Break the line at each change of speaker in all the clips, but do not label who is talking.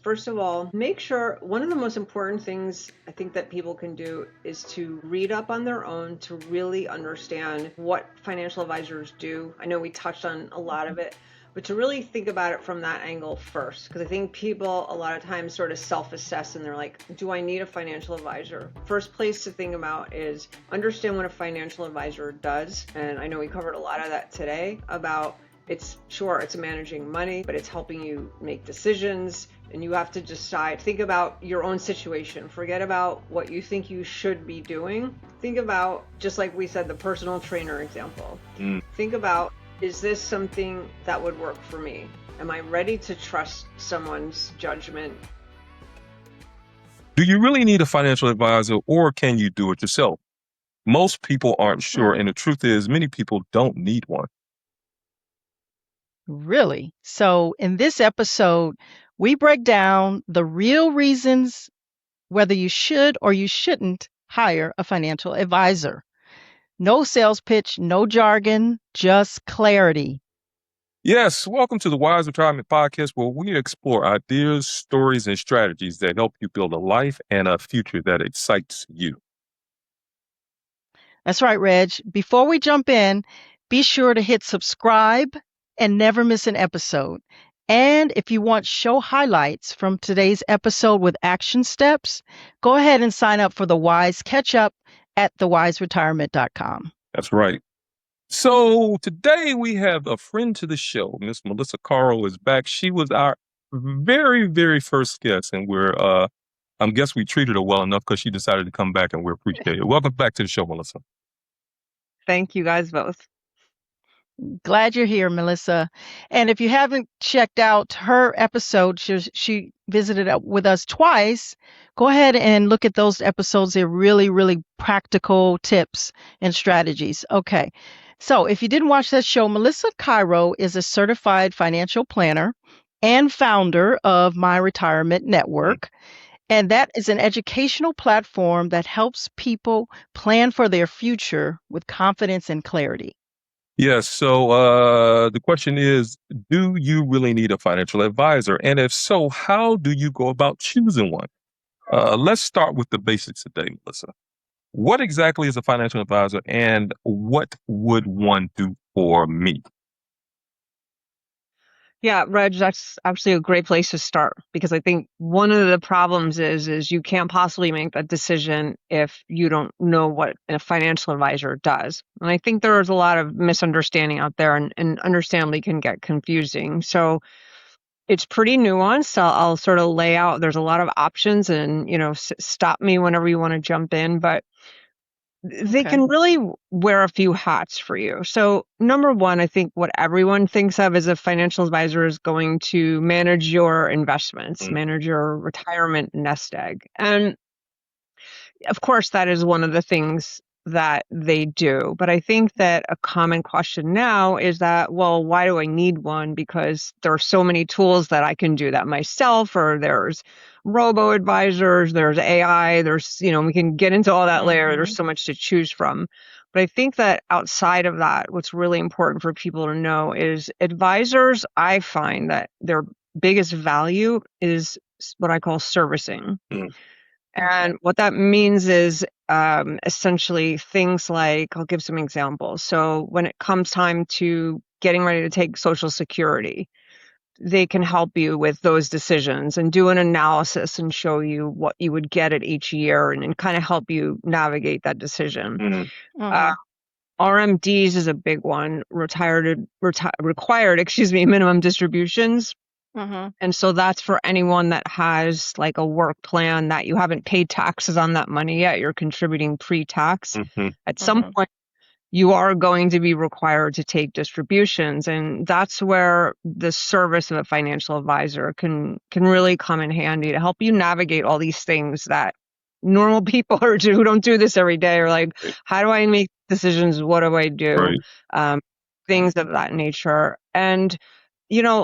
First of all, make sure one of the most important things I think that people can do is to read up on their own to really understand what financial advisors do. I know we touched on a lot of it, but to really think about it from that angle first, because I think people a lot of times sort of self-assess and they're like, do I need a financial advisor? First place to think about is understand what a financial advisor does. And I know we covered a lot of that today about it's managing money, but it's helping you make decisions, and you have to decide, think about your own situation. Forget about what you think you should be doing. Think about, just like we said, the personal trainer example. Think about, is this something that would work for me? Am I ready to trust someone's judgment?
Do you really need a financial advisor, or can you do it yourself? Most people aren't sure, and the truth is many people don't need one.
Really? So in this episode, we break down the real reasons whether you should or you shouldn't hire a financial advisor. No sales pitch, no jargon, just clarity.
Yes, welcome to the Wise Retirement Podcast, where we explore ideas, stories, and strategies that help you build a life and a future that excites you.
That's right, Reg. Before we jump in, be sure to hit subscribe and never miss an episode. And if you want show highlights from today's episode with action steps, go ahead and sign up for the Wise Catch Up at thewiseretirement.com.
That's right. So today we have a friend to the show. Miss Melissa Caro is back. She was our very, very first guest, and I guess we treated her well enough because she decided to come back, and we appreciate it. Welcome back to the show, Melissa.
Thank you guys both.
Glad you're here, Melissa. And if you haven't checked out her episode, she visited with us twice. Go ahead and look at those episodes. They're really, really practical tips and strategies. Okay. So if you didn't watch that show, Melissa Caro is a certified financial planner and founder of My Retirement Network. And that is an educational platform that helps people plan for their future with confidence and clarity.
Yes. So the question is, do you really need a financial advisor? And if so, how do you go about choosing one? Let's start with the basics today, Melissa. What exactly is a financial advisor, and what would one do for me?
Yeah, Reg, that's actually a great place to start, because I think one of the problems is you can't possibly make that decision if you don't know what a financial advisor does. And I think there's a lot of misunderstanding out there, and understandably can get confusing. So it's pretty nuanced. I'll sort of lay out, there's a lot of options, and, stop me whenever you want to jump in, but they can really wear a few hats for you. So number one, I think what everyone thinks of as a financial advisor is going to manage your investments, manage your retirement nest egg. And of course, that is one of the things that they do. But I think that a common question now is that, well, why do I need one? Because there are so many tools that I can do that myself, or there's robo advisors, there's AI, there's, we can get into all that layer. There's so much to choose from. But I think that outside of that, what's really important for people to know is advisors, I find that their biggest value is what I call servicing. And what that means is essentially things like, I'll give some examples. So when it comes time to getting ready to take Social Security, they can help you with those decisions and do an analysis and show you what you would get at each year, and kind of help you navigate that decision. RMDs is a big one, required minimum distributions. And so that's for anyone that has like a work plan that you haven't paid taxes on that money yet. You're contributing pre-tax. At some point, you are going to be required to take distributions. And that's where the service of a financial advisor can really come in handy to help you navigate all these things that normal people who don't do this every day are like, how do I make decisions? What do I do? Things of that nature. And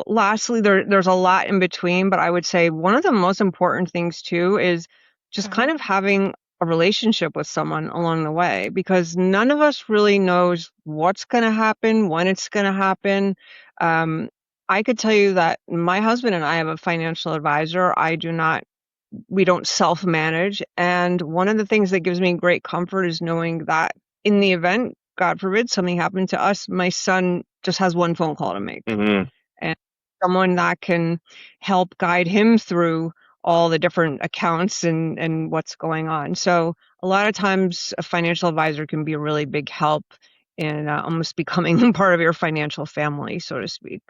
lastly, there's a lot in between, but I would say one of the most important things too is just kind of having a relationship with someone along the way, because none of us really knows what's going to happen, when it's going to happen. I could tell you that my husband and I have a financial advisor. We don't self-manage. And one of the things that gives me great comfort is knowing that in the event, God forbid, something happened to us, my son just has one phone call to make.
Mm-hmm.
And someone that can help guide him through all the different accounts and what's going on. So a lot of times a financial advisor can be a really big help in almost becoming part of your financial family, so to speak.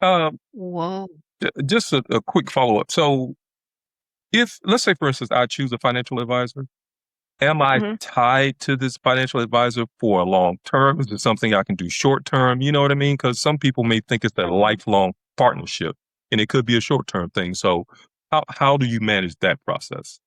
Whoa.
Just a quick follow-up. So if, let's say, for instance, I choose a financial advisor, am I
Mhm.
tied to this financial advisor for a long term? Is it something I can do short term? You know what I mean? Because some people may think it's a lifelong partnership and it could be a short term thing. So how do you manage that process?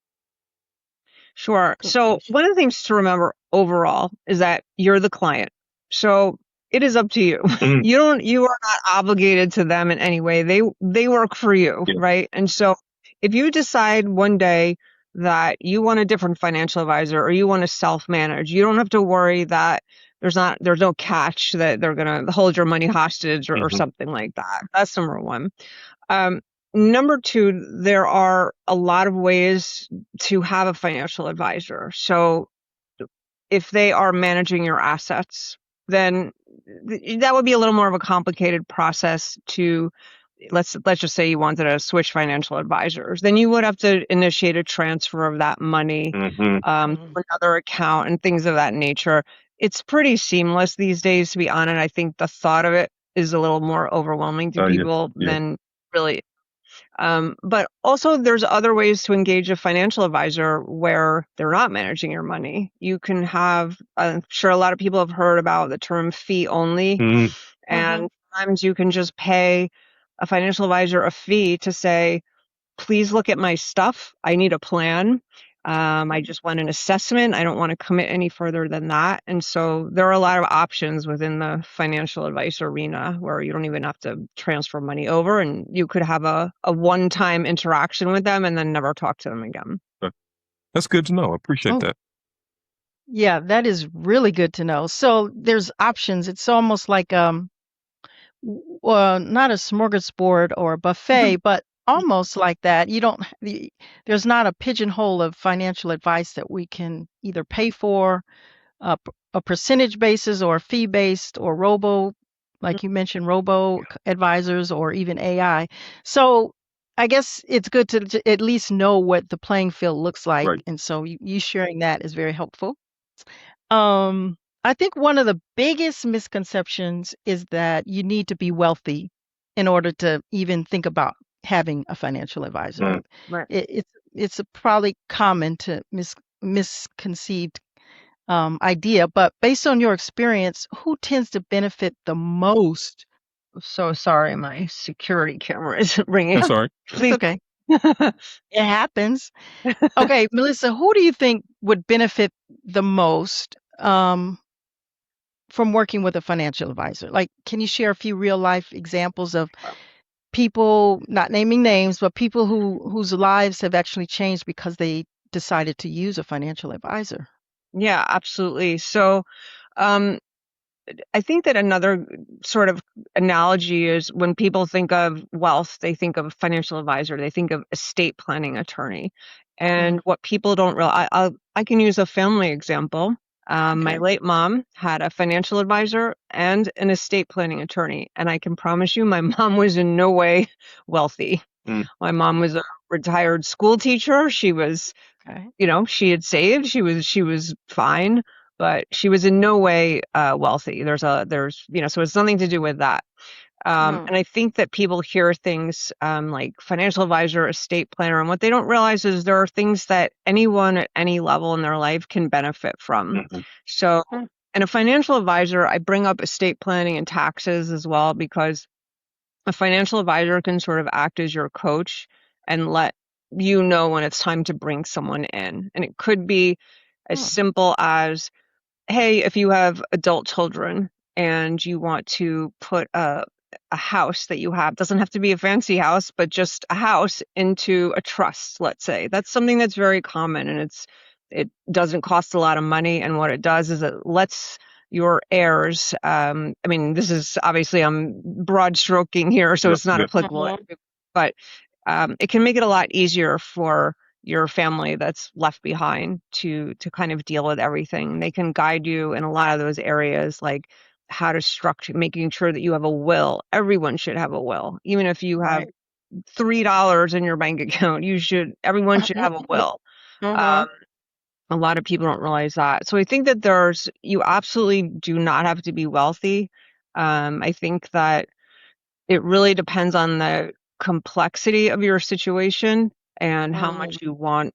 Sure.
Good
So
question.
one of the things to remember overall is that you're the client. So it is up to you.
Mm,
You are not obligated to them in any way. They work for you,
yeah.
right? And so if you decide one day that you want a different financial advisor or you want to self-manage, you don't have to worry that there's no catch that they're going to hold your money hostage or
Hmm.
something like that. That's number one. Um, Number two, there are a lot of ways to have a financial advisor. So if they are managing your assets, then that would be a little more of a complicated process to let's just say you wanted to switch financial advisors. Then you would have to initiate a transfer of that money
Hmm.
to another account and things of that nature. It's pretty seamless these days, to be honest. I think the thought of it is a little more overwhelming to
Yeah.
people
Yeah.
than really but also there's other ways to engage a financial advisor where they're not managing your money. You can have, I'm sure a lot of people have heard about the term fee only,
Mm,
and sometimes you can just pay a financial advisor a fee to say, please look at my stuff. I need a plan. I just want an assessment. I don't want to commit any further than that. And so there are a lot of options within the financial advice arena where you don't even have to transfer money over and you could have a one-time interaction with them and then never talk to them again.
that's good to know. I appreciate
Oh,
that.
yeah, that is really good to know. So there's options. It's almost like not a smorgasbord or a buffet, but almost like that. You don't, there's not a pigeonhole of financial advice that we can either pay for a percentage basis or fee based or like you mentioned, robo advisors or even AI. So I guess it's good to at least know what the playing field looks like.
Right.
And so you sharing that is very helpful. I think one of the biggest misconceptions is that you need to be wealthy in order to even think about having a financial advisor.
Mm.
Right.
It's probably common to misconceived idea, but based on your experience, who tends to benefit the most?
So sorry, my security camera isn't ringing.
That's all right.
It's
Please.
okay. It happens. Okay, Melissa, who do you think would benefit the most from working with a financial advisor? Like, can you share a few real life examples of people, not naming names, but people whose lives have actually changed because they decided to use a financial advisor?
Yeah, absolutely. So, um, I think that another sort of analogy is when people think of wealth, they think of a financial advisor, they think of estate planning attorney. And what people don't realize, I can use a family example. My
Okay.
late mom had a financial advisor and an estate planning attorney. And I can promise you, my mom was in no way wealthy.
Mm.
My mom was a retired school teacher. She was
Okay.
she had saved. She was fine, but she was in no way wealthy. So it's nothing to do with that. And I think that people hear things like financial advisor, estate planner, and what they don't realize is there are things that anyone at any level in their life can benefit from.
Mhm.
So,
Hmm.
and a financial advisor, I bring up estate planning and taxes as well because a financial advisor can sort of act as your coach and let you know when it's time to bring someone in. And it could be as simple as, hey, if you have adult children and you want to put a house that you have, doesn't have to be a fancy house, but just a house into a trust, let's say. That's something that's very common and it doesn't cost a lot of money. And what it does is it lets your heirs. I mean, this is obviously I'm broad stroking here, so
Yep.
it's not
Yep.
applicable,
Mhm.
but it can make it a lot easier for your family that's left behind to kind of deal with everything. They can guide you in a lot of those areas, like how to structure, making sure that you have a will. Everyone should have a will, even if you have
Right.
$3 in your bank account. Everyone should have a will.
Mhm.
A lot of people don't realize that. So I think that you absolutely do not have to be wealthy. I think that it really depends on the complexity of your situation and how much you want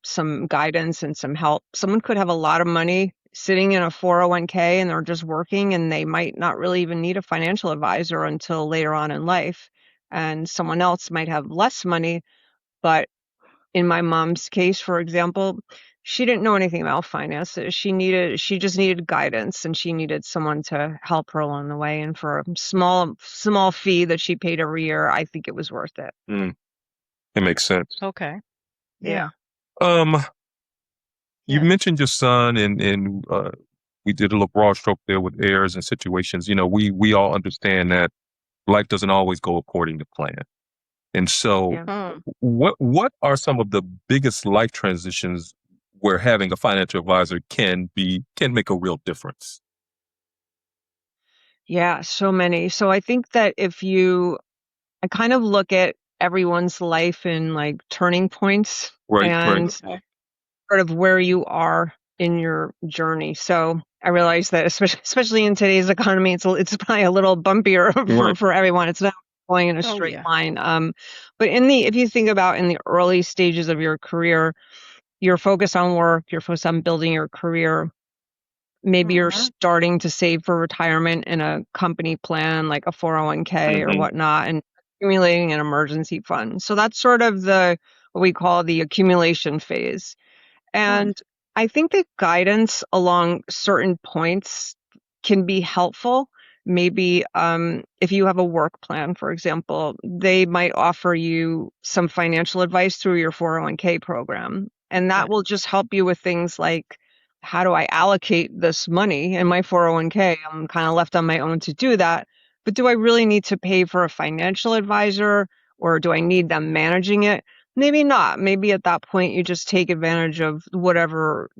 some guidance and some help. Someone could have a lot of money sitting in a 401k and they're just working and they might not really even need a financial advisor until later on in life. And someone else might have less money, but in my mom's case, for example, she didn't know anything about finances. She just needed guidance and she needed someone to help her along the way. And for a small fee that she paid every year, I think it was worth it.
Mm, it makes sense.
Okay.
Yeah.
Um, you
Yeah.
mentioned your son, and we did a little broad stroke there with heirs and situations. We all understand that life doesn't always go according to plan. And so,
Yeah.
Mm.
what are some of the biggest life transitions where having a financial advisor can make a real difference?
Yeah, so many. So I think that I kind of look at everyone's life in like turning points
Right, right.
and sort of where you are in your journey. So I realize that especially in today's economy, it's probably a little bumpier
Right.
for everyone. It's not going in a
Oh
straight
yeah.
line. But if you think about in the early stages of your career, you're focused on work, you're focused on building your career. Maybe you're
Mhm.
starting to save for retirement in a company plan like a 401k or
Hmm.
whatnot, and accumulating an emergency fund. So that's sort of what we call the accumulation phase. And I think that guidance along certain points can be helpful. Maybe if you have a work plan, for example, they might offer you some financial advice through your 401k program. And that
Right.
will just help you with things like, how do I allocate this money in my 401k? I'm kind of left on my own to do that. But do I really need to pay for a financial advisor, or do I need them managing it? Maybe not. Maybe at that point you just take advantage of whatever.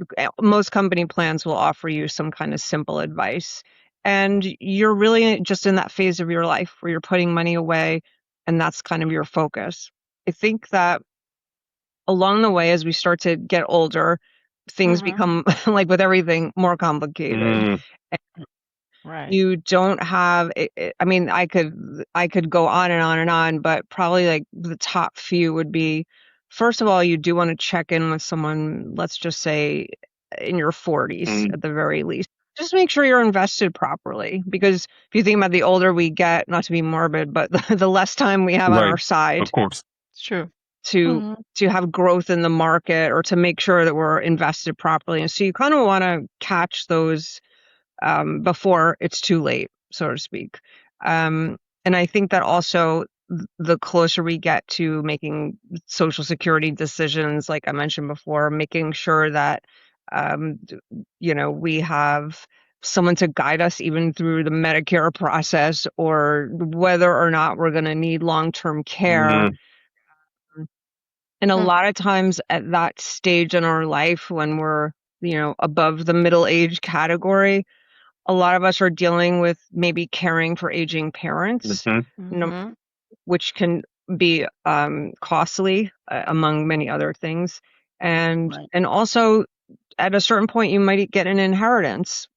Most company plans will offer you some kind of simple advice. And you're really just in that phase of your life where you're putting money away and that's kind of your focus. I think that along the way, as we start to get older, things
Mhm.
become, like with everything, more complicated.
Mm,
Right.
You don't have, I mean, I could go on and on and on, but probably like the top few would be, first of all, you do want to check in with someone, let's just say in your 40s
mm,
at the very least. Just make sure you're invested properly, because if you think about the older we get, not to be morbid, but the less time we have on
right.
our side
Of course.
It's true.
to
Mhm.
have growth in the market or to make sure that we're invested properly. And so you kind of want to catch those before it's too late, so to speak. And I think that also the closer we get to making Social Security decisions, like I mentioned before, making sure that we have someone to guide us even through the Medicare process, or whether or not we're going to need long-term care.
Mm,
And a
Mm.
lot of times at that stage in our life when we're, above the middle age category, a lot of us are dealing with maybe caring for aging parents,
mhm,
Mhm.
which can be costly, among many other things. And
Right.
also at a certain point, you might get an inheritance,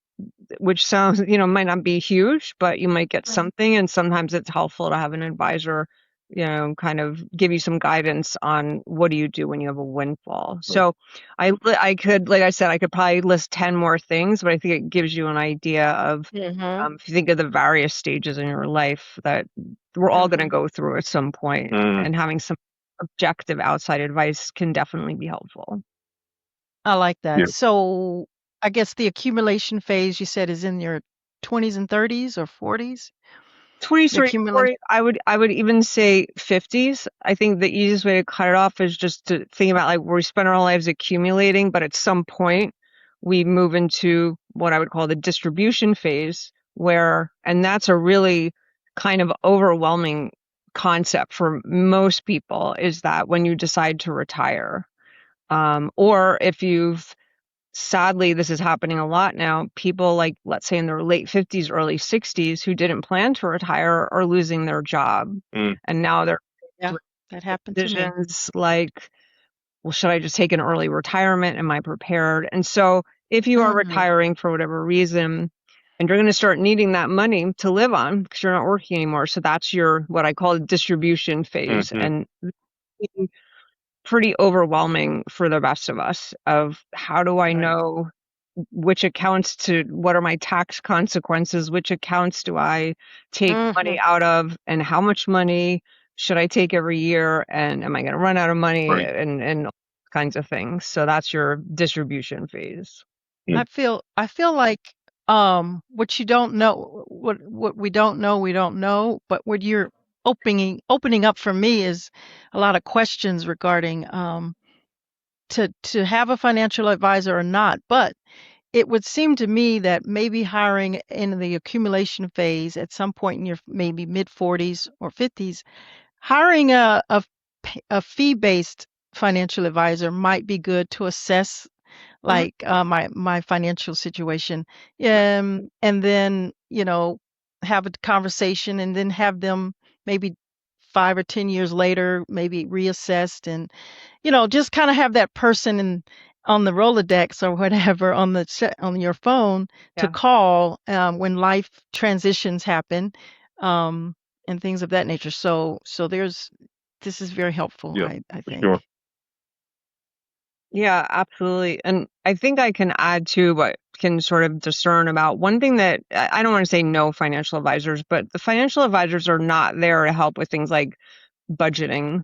which sounds, might not be huge, but you might get something. And sometimes it's helpful to have an advisor, kind of give you some guidance on what do you do when you have a windfall. So I could, like I said, I could probably list 10 more things, but I think it gives you an idea of,
Mhm.
if you think of the various stages in your life that we're all going to
Mhm.
go through at some point,
mm.
and having some objective outside advice can definitely be helpful.
I like
Yeah.
that. So I guess the accumulation phase you said is in your 20s and 30s or 40s?
20s,
The
30s,
accumulation.
40s, I would even say 50s. I think the easiest way to cut it off is just to think about like where we spend our lives accumulating, but at some point we move into what I would call the distribution phase, and that's a really kind of overwhelming concept for most people, is that when you decide to retire, or if you've sadly, this is happening a lot now. People, like, let's say in their late 50s, early 60s, who didn't plan to retire are losing their job.
Mm.
And now they're
Yeah, that happened to me.
decisions like, well, should I just take an early retirement? Am I prepared? And so if you are
Mhm.
retiring for whatever reason, and you're going to start needing that money to live on because you're not working anymore. So that's your, what I call, distribution phase.
Mhm.
And pretty overwhelming for the rest of us, of how do I
Right.
know which accounts to, what are my tax consequences, which accounts do I take money
Mhm.
out of, and how much money should I take every year, and am I going to run out of money,
Right.
and all kinds of things. So that's your distribution phase.
I feel like what you don't know, what we don't know, but what you're opening up for me is a lot of questions regarding to have a financial advisor or not. But it would seem to me that maybe hiring in the accumulation phase at some point in your maybe mid 40s or 50s, hiring a fee-based financial advisor might be good to assess like my financial situation, and then have a conversation, and then have them maybe 5 or 10 years later maybe reassessed, and just kind of have that person on the Rolodex or whatever on your phone to
Yeah.
call when life transitions happen, um, and things of that nature. So this is very helpful,
Yeah,
I
for
think.
sure.
Yeah, absolutely. And I think I can add to what can sort of discern about one thing that I don't want to say no financial advisors, but the financial advisors are not there to help with things like budgeting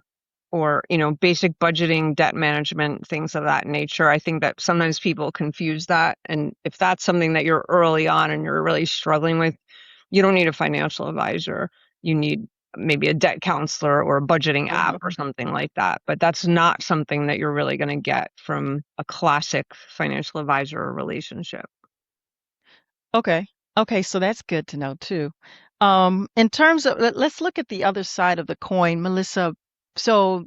or, basic budgeting, debt management, things of that nature. I think that sometimes people confuse that. And if that's something that you're early on and you're really struggling with, you don't need a financial advisor. You need maybe a debt counselor or a budgeting app or something like that. But that's not something that you're really going to get from a classic financial advisor relationship.
Okay. Okay, so that's good to know too. In terms of, let's look at the other side of the coin, Melissa. So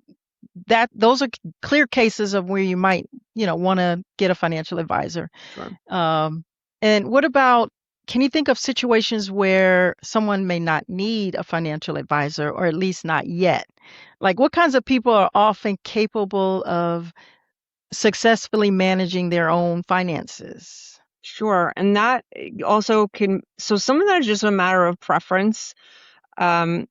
those are clear cases of where you might, want to get a financial advisor.
Sure.
And what about, can you think of situations where someone may not need a financial advisor, or at least not yet? Like, what kinds of people are often capable of successfully managing their own finances?
Sure. And that also so some of that is just a matter of preference. And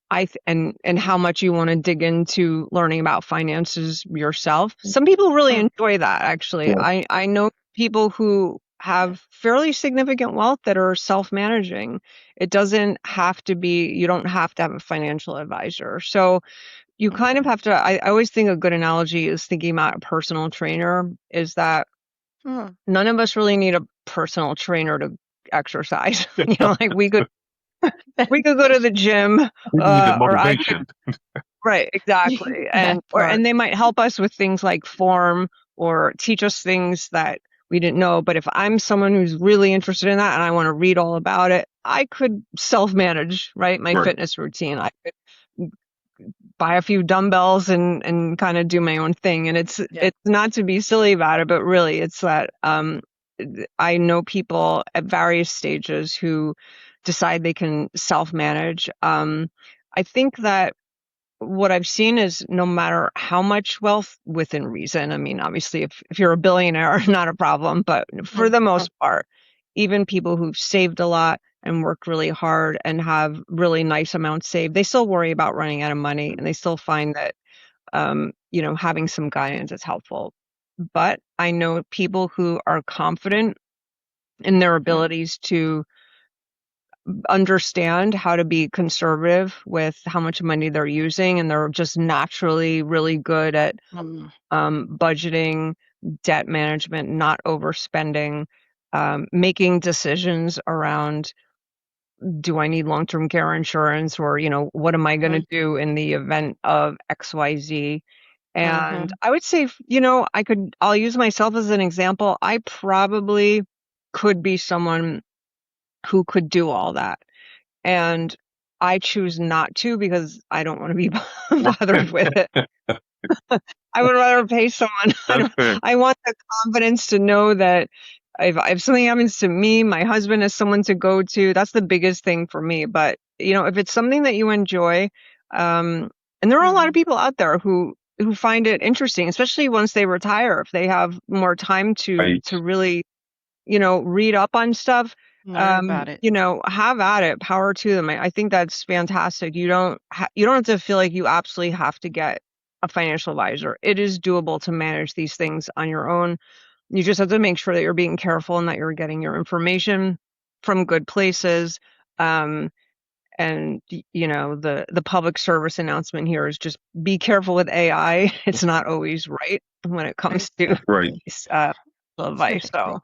how much you want to dig into learning about finances yourself. Some people really
Mm.
enjoy that, actually.
Yeah.
I know people who have fairly significant wealth that are self-managing. It doesn't have to be, you don't have to have a financial advisor. So you kind of have to, I always think a good analogy is thinking about a personal trainer, is that
Mm.
none of us really need a personal trainer to exercise. Like we could go to the gym,
We need the
or I could,
motivation.
right, exactly.
That part.
And they might help us with things like form or teach us things that we didn't know. But if I'm someone who's really interested in that and I want to read all about it, I could self-manage, right, my
Right.
fitness routine. I could buy a few dumbbells and kind of do my own thing. And it's not to be silly about it, but really it's that I know people at various stages who decide they can self-manage. I think that what I've seen is no matter how much wealth within reason, I mean, obviously, if you're a billionaire, not a problem, but for the most part, even people who've saved a lot and worked really hard and have really nice amounts saved, they still worry about running out of money, and they still find that, having some guidance is helpful. But I know people who are confident in their abilities to understand how to be conservative with how much money they're using, and they're just naturally really good at
Mm.
budgeting, debt management, not overspending, making decisions around, do I need long-term care insurance, or what am I going to do in the event of XYZ? And I would say, I'll use myself as an example. I probably could be someone who could do all that. And I choose not to because I don't want to be bothered with it. I would rather pay someone.
That's fair.
I want the confidence to know that if something happens to me, my husband has someone to go to. That's the biggest thing for me. But if it's something that you enjoy, and there are a lot of people out there who find it interesting, especially once they retire, if they have more time to
Right.
really, read up on stuff.
Learn about it.
Have at it. Power to them. I think that's fantastic. You don't have to feel like you absolutely have to get a financial advisor. It is doable to manage these things on your own. You just have to make sure that you're being careful and that you're getting your information from good places. And the public service announcement here is just be careful with AI. It's not always right when it comes to
Right.
advice. So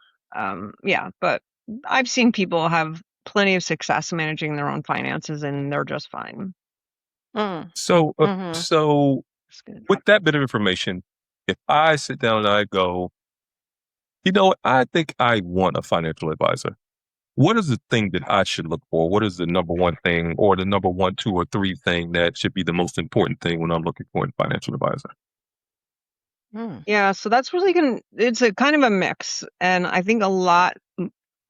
yeah, but I've seen people have plenty of success managing their own finances and they're just fine.
Mm.
So,
Mhm.
so
It's good.
with that bit of information, if I sit down and I go, I think I want a financial advisor. What is the thing that I should look for? What is the number one thing or the number 1, 2, or 3 thing that should be the most important thing when I'm looking for a financial advisor?
Mm.
Yeah, so that's really it's a kind of a mix. And I think a lot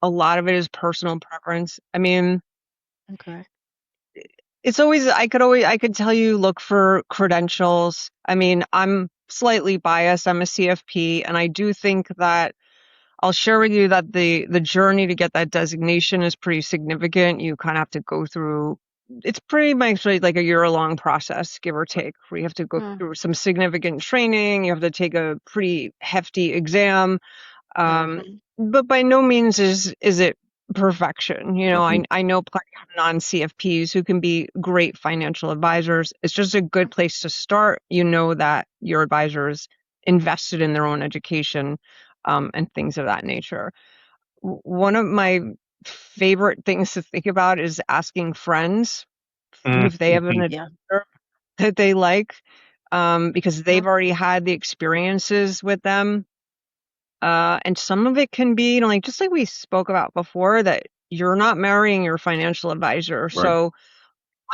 of it is personal preference. I mean,
Okay.
it's always I could tell you look for credentials. I mean, I'm slightly biased. I'm a CFP, and I do think that I'll share with you that the journey to get that designation is pretty significant. You kind of have to go through it's pretty much like a year-long process, give or take, where you have to go
Mm.
through some significant training. You have to take a pretty hefty exam.
Mhm.
But by no means is it perfection.
Mhm.
I know plenty of non-CFPs who can be great financial advisors. It's just a good place to start. You know that your advisor is invested in their own education, and things of that nature. One of my favorite things to think about is asking friends if they have an
Mhm.
Yeah.
advisor that they like, because
Mhm.
they've already had the experiences with them. And some of it can be, like just like we spoke about before, that you're not marrying your financial advisor.
Right.
So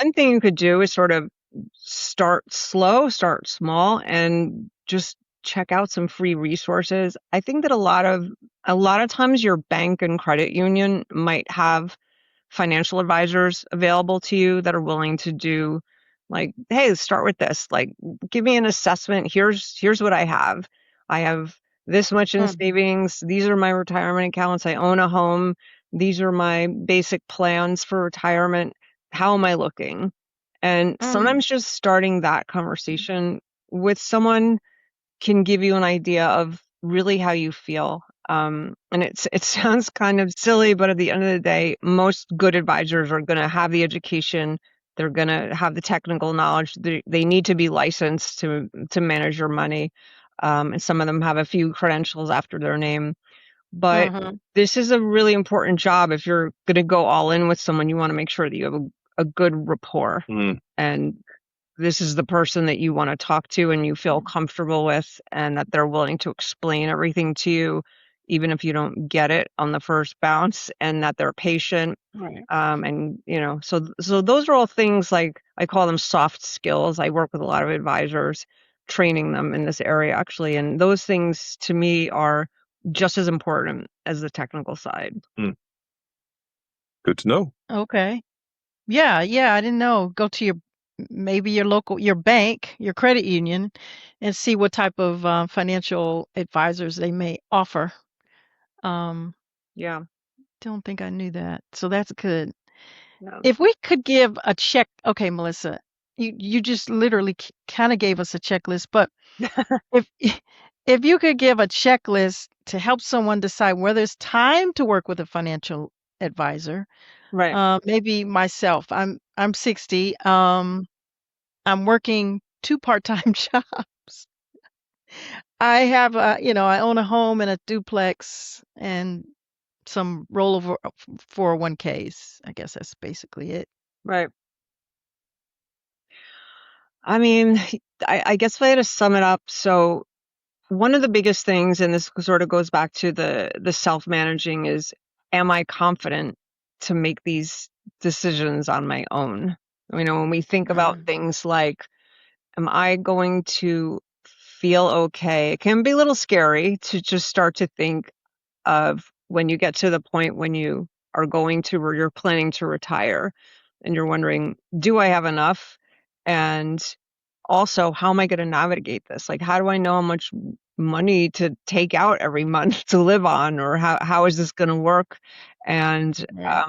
one thing you could do is sort of start slow, start small, and just check out some free resources. I think that a lot of times your bank and credit union might have financial advisors available to you that are willing to do like, hey, start with this. Like, give me an assessment. Here's what I have. I have this much in
Mm.
savings. These are my retirement accounts. I own a home. These are my basic plans for retirement. How am I looking? And
Mm.
sometimes just starting that conversation with someone can give you an idea of really how you feel. And it sounds kind of silly, but at the end of the day, most good advisors are going to have the education. They're going to have the technical knowledge. They need to be licensed to manage your money. And some of them have a few credentials after their name. But
Mhm.
this is a really important job. If you're going to go all in with someone, you want to make sure that you have a good rapport.
Mm.
And this is the person that you want to talk to and you feel comfortable with, and that they're willing to explain everything to you, even if you don't get it on the first bounce, and that they're patient.
Right.
And so those are all things, like I call them soft skills. I work with a lot of advisors, training them in this area actually, and those things to me are just as important as the technical side.
Mm. Good to know.
Okay. Yeah, I didn't know. Go to maybe your bank, your credit union, and see what type of financial advisors they may offer. Um,
Yeah.
don't think I knew that. So that's good.
No.
If we could give a check, okay, Melissa, you just literally kind of gave us a checklist, but if if you could give a checklist to help someone decide whether it's time to work with a financial advisor,
Right.
maybe myself, I'm 60. I'm working 2 part-time jobs. I have I own a home and a duplex and some rollover 401ks. I guess that's basically it.
Right. I mean, I guess if I had to sum it up, so one of the biggest things, and this sort of goes back to the self-managing, is, am I confident to make these decisions on my own? When we think about things like, am I going to feel okay? It can be a little scary to just start to think of when you get to the point when you are going to, or you're planning to retire, and you're wondering, do I have enough? And also, how am I going to navigate this? Like, how do I know how much money to take out every month to live on, or how is this going to work? And,
Yeah.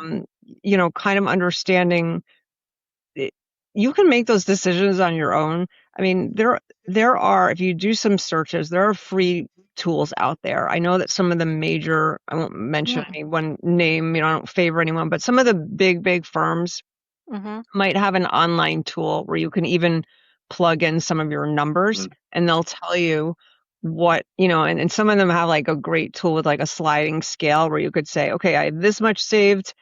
kind of understanding it, you can make those decisions on your own. I mean, there are, if you do some searches, there are free tools out there. I know that some of the major, I won't mention any one name, I don't favor anyone, but some of the big firms
Mm-hmm.
might have an online tool where you can even plug in some of your numbers, and they'll tell you what, and some of them have like a great tool with like a sliding scale where you could say, okay, I have this much saved.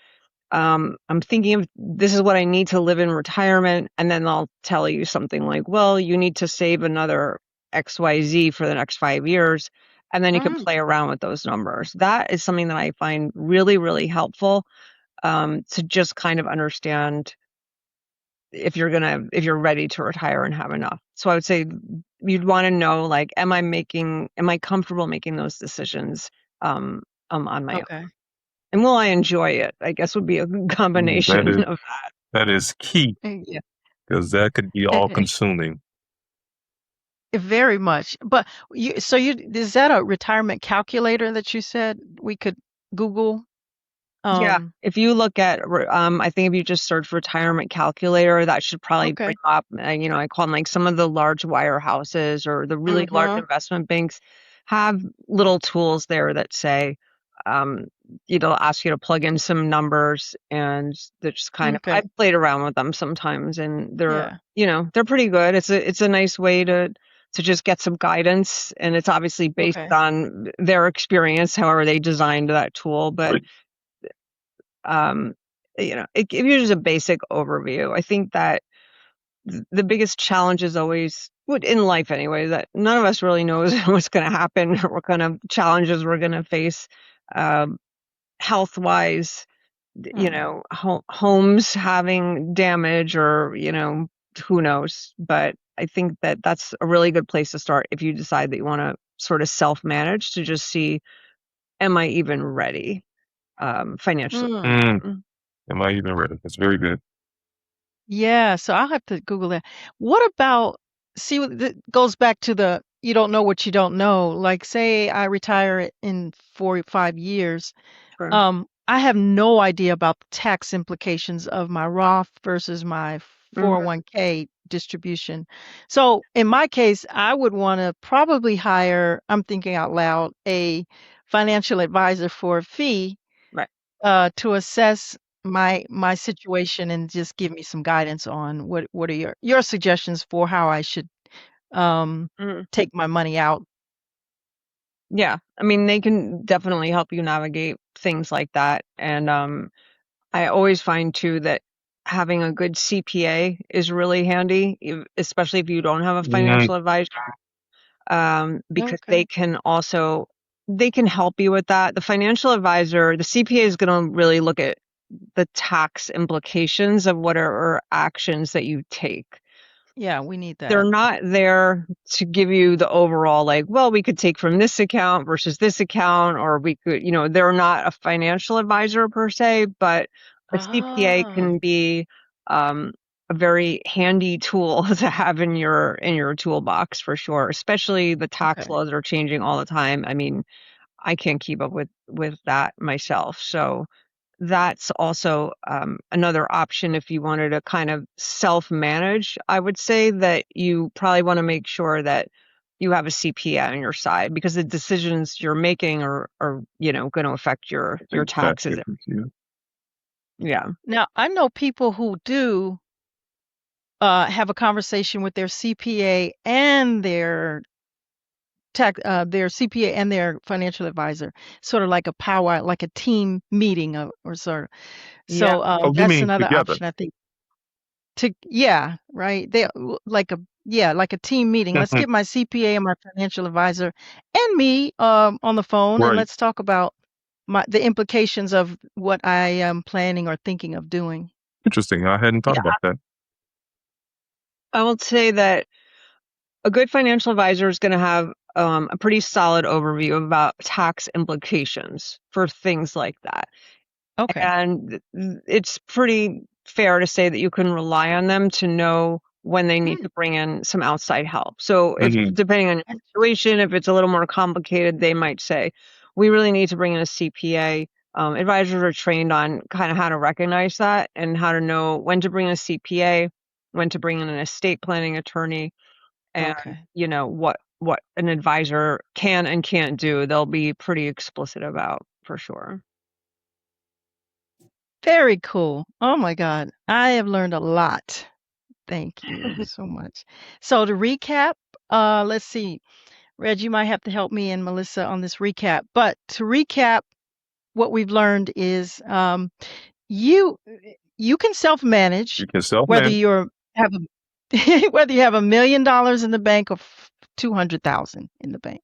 I'm thinking of this is what I need to live in retirement. And then they'll tell you something like, well, you need to save another XYZ for the next 5 years. And then you can play around with those numbers. That is something that I find really, really helpful, to just kind of understand if you're ready to retire and have enough. So I would say you'd want to know, like, am I comfortable making those decisions, on my own?
Okay.
And will I enjoy it? I guess would be a combination of that.
That is key,
Yeah.
because that could be all consuming.
Very much. But is that a retirement calculator that you said we could Google?
Yeah, if you look at, I think if you just search retirement calculator, that should probably
Okay.
bring up, I call them like some of the large wirehouses or the really large investment banks have little tools there that say, it'll ask you to plug in some numbers, and they're just kind of,
Okay.
I've played around with them sometimes, and they're,
Yeah.
they're pretty good. It's a nice way to just get some guidance, and it's obviously based
Okay.
on their experience, however they designed that tool, but
Right.
it gives you just a basic overview. I think that the biggest challenge is always, in life anyway, that none of us really knows what's going to happen or what kind of challenges we're going to face, health wise, homes having damage, or, who knows. But I think that that's a really good place to start if you decide that you want to sort of self-manage, to just see, am I even ready, financially?
Am I even ready? That's very good.
Yeah, so I'll have to Google that. What about, that goes back to the you don't know what you don't know. Like, say I retire in 4 or 5 years.
Sure.
I have no idea about the tax implications of my Roth versus my 401k distribution. So in my case, I would want to probably hire, I'm thinking out loud, a financial advisor for a fee,
Right.
to assess my situation and just give me some guidance on what are your suggestions for how I should take my money out.
Yeah, I mean, they can definitely help you navigate things like that. And I always find too that having a good CPA is really handy, especially if you don't have a financial advisor, because
Okay.
they can help you with that. The financial advisor, the CPA, is going to really look at the tax implications of whatever actions that you take.
Yeah, we need that.
They're not there to give you the overall, like, well, we could take from this account versus this account, or we could, they're not a financial advisor per se, but a CPA can be, a very handy tool to have in your toolbox, for sure. Especially the tax
Okay.
laws are changing all the time. I mean, I can't keep up with that myself. So that's also, another option if you wanted to kind of self-manage. I would say that you probably want to make sure that you have a CPA on your side, because the decisions you're making are going to affect your taxes. Yeah.
Now, I know people who do have a conversation with their CPA and their CPA and their financial advisor, sort of like a powwow, like a team meeting, or sort of.
Yeah.
So
Oh, you
that's
mean
another
together?
option, I think. right. Like a team meeting. Let's get my CPA and my financial advisor and me on the phone, and
Right.
let's talk about the implications of what I am planning or thinking of doing.
Interesting. I hadn't thought
Yeah.
about that.
I will say that a good financial advisor is going to have a pretty solid overview about tax implications for things like that.
Okay.
And it's pretty fair to say that you can rely on them to know when they need to bring in some outside help. So if
Mhm.
depending on your situation, if it's a little more complicated, they might say, we really need to bring in a CPA. Advisors are trained on kind of how to recognize that and how to know when to bring in a CPA, when to bring in an estate planning attorney, and
Okay.
what an advisor can and can't do. They'll be pretty explicit about for sure.
Very cool. Oh my God. I have learned a lot. Thank you so much. So to recap, let's see. Reg, you might have to help me and Melissa on this recap. But to recap, what we've learned is you you can self-manage
You can self
whether
manage.
you're have a whether you have $1 million in the bank or 200,000 in the bank.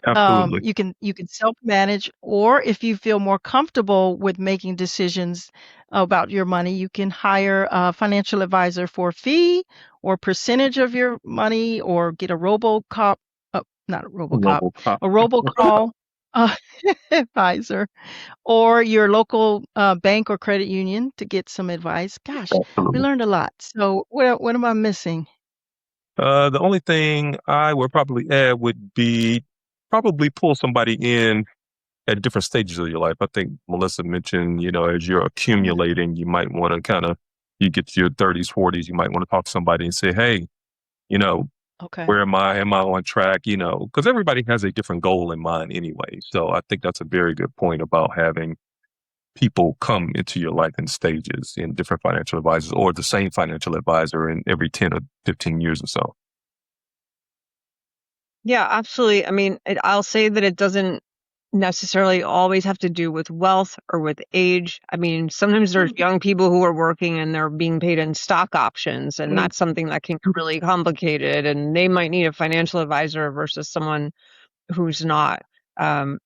Absolutely.
You can self-manage, or if you feel more comfortable with making decisions about your money, you can hire a financial advisor for a fee or percentage of your money, or get a RoboCop, not a RoboCop,
RoboCop.
a robocall uh, advisor, or your local bank or credit union to get some advice. Gosh, we
Absolutely.
learned a lot. So what am I missing?
The only thing I would probably add would be probably pull somebody in at different stages of your life. I think Melissa mentioned, as you're accumulating, you might want to you get to your 30s, 40s, you might want to talk to somebody and say, hey, you know,
Okay.
where am I? Am I on track? Because everybody has a different goal in mind anyway. So I think that's a very good point about having people come into your life in stages in different financial advisors, or the same financial advisor in every 10 or 15 years or so.
Yeah, absolutely. I mean, I'll say that it doesn't necessarily always have to do with wealth or with age. I mean, sometimes there's young people who are working and they're being paid in stock options, and that's something that can get really complicated, and they might need a financial advisor versus someone who's not. Um,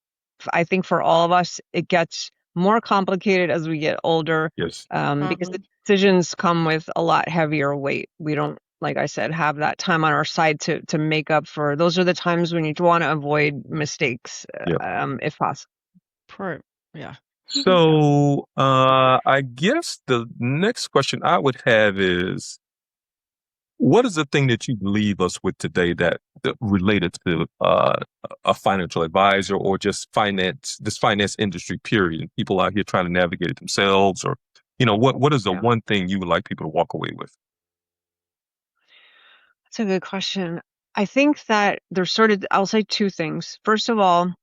I think for all of us, it gets more complicated as we get older,
Yes.
because the decisions come with a lot heavier weight. We don't, like I said, have that time on our side to make up for. Those are the times when you want to avoid mistakes,
Yeah.
if possible.
Yeah.
So I guess the next question I would have is, what is the thing that you leave us with today that related to a financial advisor, or just this finance industry period, and people out here trying to navigate it themselves, or what is the
Yeah.
one thing you would like people to walk away with?
That's a good question. I think that there's I'll say two things. First of all,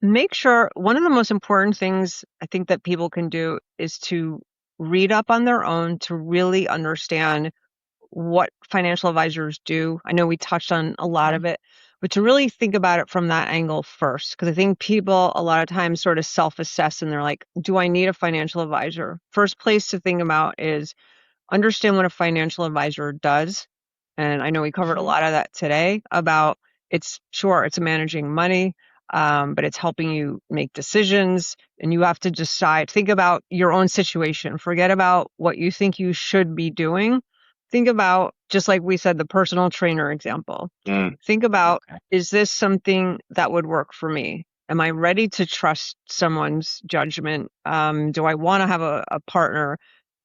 make sure one of the most important things I think that people can do is to read up on their own to really understand what financial advisors do. I know we touched on a lot of it, but to really think about it from that angle first, because I think people a lot of times sort of self-assess and they're like, do I need a financial advisor? First place to think about is understand what a financial advisor does. And I know we covered a lot of that today about it's managing money, but it's helping you make decisions, and you have to decide, think about your own situation. Forget about what you think you should be doing. Think about, just like we said, the personal trainer example. Think about, is this something that would work for me? Am I ready to trust someone's judgment? Do I want to have a partner?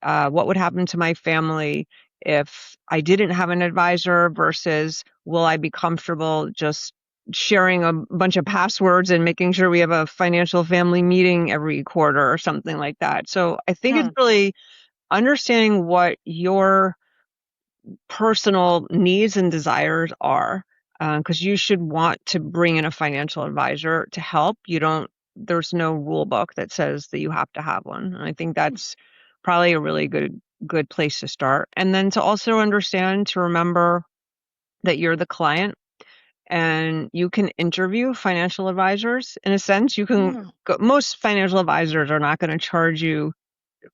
What would happen to my family if I didn't have an advisor, versus will I be comfortable just sharing a bunch of passwords and making sure we have a financial family meeting every quarter or something like that. So I think it's really understanding what your personal needs and desires are, because you should want to bring in a financial advisor to help. There's no rule book that says that you have to have one. And I think that's probably a really good place to start. And then to also understand, to remember that you're the client and you can interview financial advisors. In a sense, you can most financial advisors are not going to charge you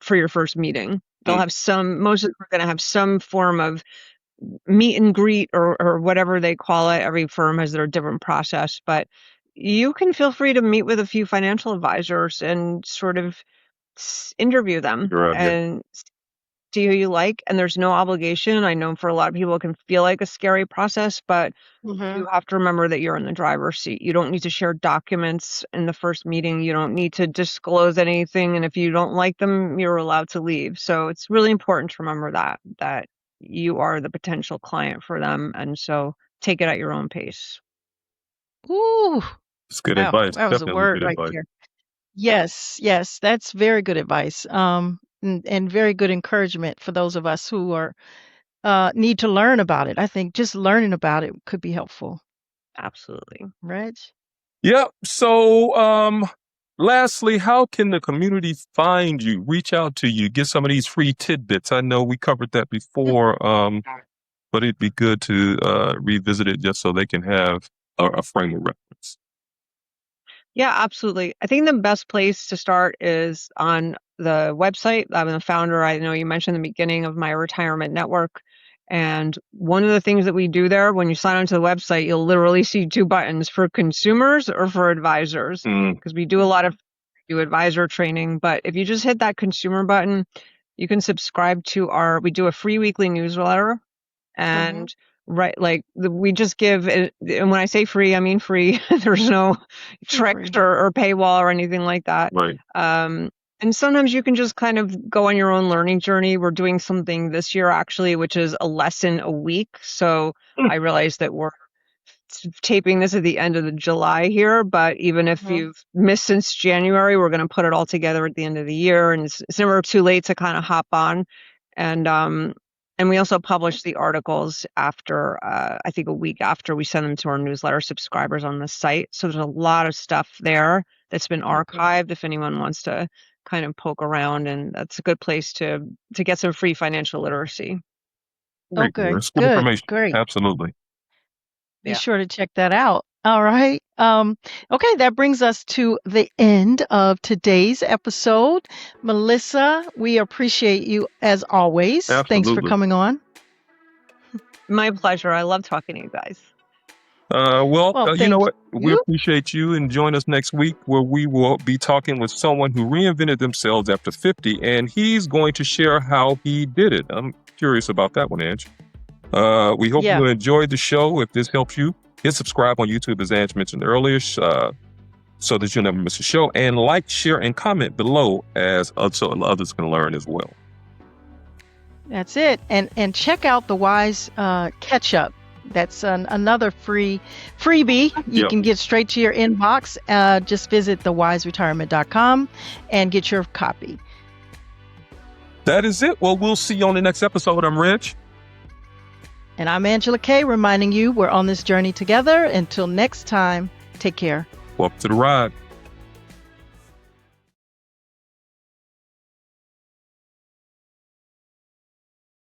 for your first meeting. They'll have most of them are going to have some form of meet and greet or whatever they call it. Every firm has their different process, but you can feel free to meet with a few financial advisors and sort of interview them
You're right. Yeah.
and see who you like. And there's no obligation. I know for a lot of people it can feel like a scary process, but
Mm-hmm.
you have to remember that you're in the driver's seat. You don't need to share documents in the first meeting. You don't need to disclose anything. And if you don't like them, you're allowed to leave. So it's really important to remember that you are the potential client for them. And so take it at your own pace.
Ooh,
It's good
wow,
advice.
that was a
Definitely
word
good
right
advice.
there. Yes, that's very good advice. And very good encouragement for those of us who are need to learn about it. I think just learning about it could be helpful.
Absolutely.
Reg?
Yep. So, lastly, how can the community find you, reach out to you, get some of these free tidbits? I know we covered that before, but it'd be good to revisit it just so they can have a frame of reference.
Yeah, absolutely. I think the best place to start is on the website. I'm the founder. I know you mentioned in the beginning of my retirement network. And one of the things that we do there, when you sign onto the website, you'll literally see two buttons for consumers or for advisors, because we do a lot of advisor training. But if you just hit that consumer button, you can subscribe to we do a free weekly newsletter. And we just give it, and when I say free, I mean free. There's no tricks
Free.
or paywall or anything like that.
Right.
And sometimes you can just kind of go on your own learning journey. We're doing something this year actually, which is a lesson a week. So I realize that we're taping this at the end of July here, but even if you've missed since January, we're going to put it all together at the end of the year, and it's never too late to kind of hop on. And we also publish the articles after, I think a week after we send them to our newsletter subscribers on the site. So there's a lot of stuff there that's been archived if anyone wants to kind of poke around, and that's a good place to get some free financial literacy.
Okay,
It's good
good,
information.
great.
Absolutely.
Be sure to check that out. All right. Okay, that brings us to the end of today's episode. Melissa, we appreciate you as always. Thanks for
Absolutely.
coming on.
My pleasure. I love talking to you guys.
Well, you
thank
know what? We
you.
appreciate you, and join us next week where we will be talking with someone who reinvented themselves after 50, and he's going to share how he did it. I'm curious about that one, Ange. We hope you enjoyed the show. If this helps you, hit subscribe on YouTube, as Ange mentioned earlier, so that you'll never miss a show. And like, share, and comment below so others can learn as well.
That's it. And check out the Wise Catch Up. That's another freebie you can get straight to your inbox. Just visit thewiseretirement.com and get your copy.
That is it. Well, we'll see you on the next episode. I'm Reg.
And I'm Angela Kay, reminding you we're on this journey together. Until next time, take care.
Welcome to the ride.